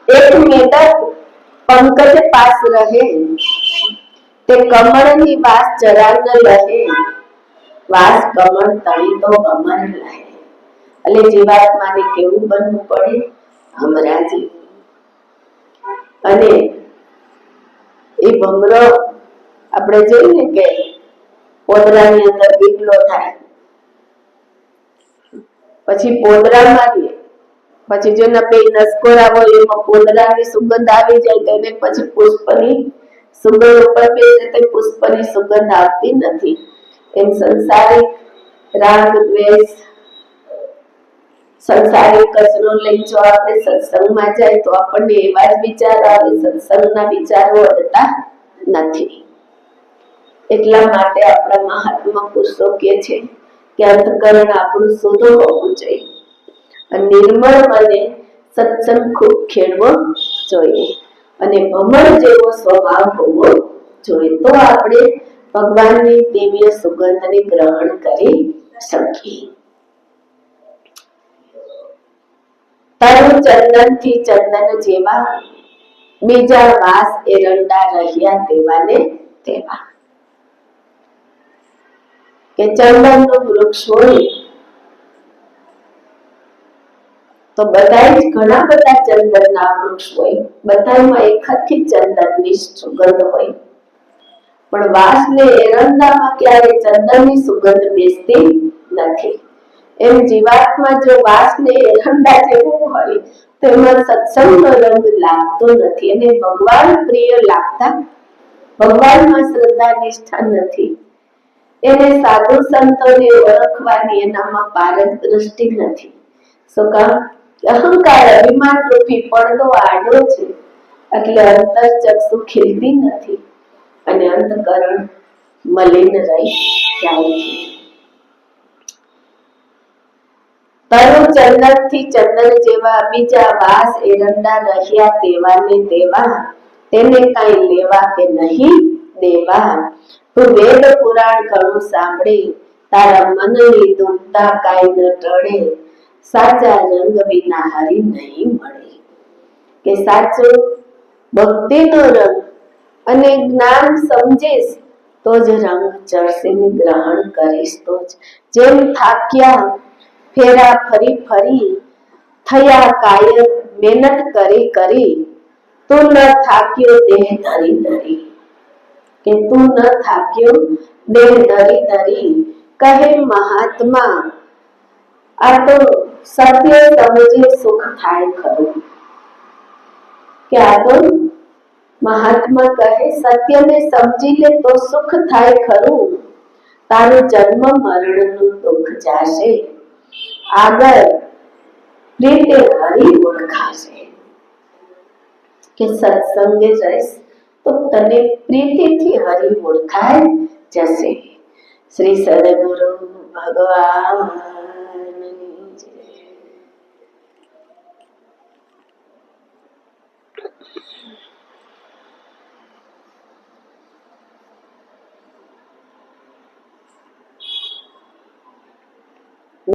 એક મેદક પંકજ પાસ રહે, તે કમળની વાસ જરા ન રહે, વાસ કમળ તળી તો અમર રહે. એટલે જીવાત્માને કેવું બનવું પડે? હમરાજી. અને એ ભમરો આપણે જોઈએ કે પોદરાની અંદર દીકલો થાય, પછી પોદરા મારીએ, પછી જેના બે નસકોરા હોય એમાં પોદરાની સુગંધ આવી જાય તો એને પછી પુષ્પની સુગંધ ઉપર બેસે તો પુષ્પની સુગંધ આવતી નથી. એમ સંસારિક રાગ દ્વેષ, સંસારિક કચરો લઈ જો આપણે સત્સંગમાં જાય તો આપણને એવા જ વિચાર આવે, સત્સંગના વિચારો અડતા નથી. એટલા માટે આપણા મહાત્મા પુરુષો કહે છે કે અંતકરણ આપણું શુદ્ધ હોવું જોઈએ અને નિર્મળ મને સત્સંગ ખૂબ ખેડવો જોઈએ અને ભમર જેવો સ્વભાવ હોવો જોઈએ, તો આપણે ભગવાનની દિવ્ય સુગંધને ગ્રહણ કરી શકીએ. તારું ચંદનથી ચંદન જેવા, બીજા વાસ એરંડા રહ્યા તેવાને તેવા. કે ચંદનનું વૃક્ષ હોય તો બધા જ ઘણા બધા ચંદનના વૃક્ષ હોય, બધામાં એકથી ચંદનની સુગંધ હોય, પણ વાસને એરંડામાં ક્યારે ચંદનની સુગંધ બેસતી નથી. એમ જીવાત્મા જો વાસને એરંડા જેવું હોય તો એમાં સત્સંગનો રંગ લાગતો નથી અને ભગવાન પ્રિય લાગતા, ભગવાનમાં શ્રદ્ધા નિષ્ઠા નથી. એને સાધુ સંતોને ઓળખવાની એનામાં પારક દ્રષ્ટિ નથી. શું કામ? અહંકાર અભિમાન રૂપી પડદો આડો છે, એટલે અંતરચક્ષુ ખીલતી નથી અને અંતકરણ મલિન રહી જાય છે. તારું ચંદનથી ચંદન જેવા, બીજા વાસ એરંડા રહ્યા તેવાને તેવા, તેને કાંઈ લેવા કે નહીં દેવા. તું વેદ પુરાણ ઘણું સાંભળે, તારા મનની દુખતા કાંઈ ન ટળે, સાચા રંગ વિના હરી નહીં મળે. કે સાચો ભક્તિનો રંગ અને જ્ઞાન સમજીશ તો જ રંગ ચડશે ને ગ્રહણ કરીશ તો જ. જેમ થાક્યા ફેરા ફરી ફરી, થયા કાયર મહેનત કરી કરી, તું ન થાક્યો દેહ ધરી ધરી. કે તું ન થાક્યો દેહ ધરી ધરી, કહે મહાત્મા આ તો સત્ય સમજે સુખ થાય ખરું. કે આ તો મહાત્મા કહે સત્યને સમજી લે તો સુખ થાય ખરું. તારું જન્મ મરણનું દુઃખ જાશે, આગળ રીતે હરી ઓળખાશે. કે સત્સંગે જઈશ તો તને પ્રીતિથી હરી ઓળખાય જશે. શ્રી સદગુરુ ભગવાન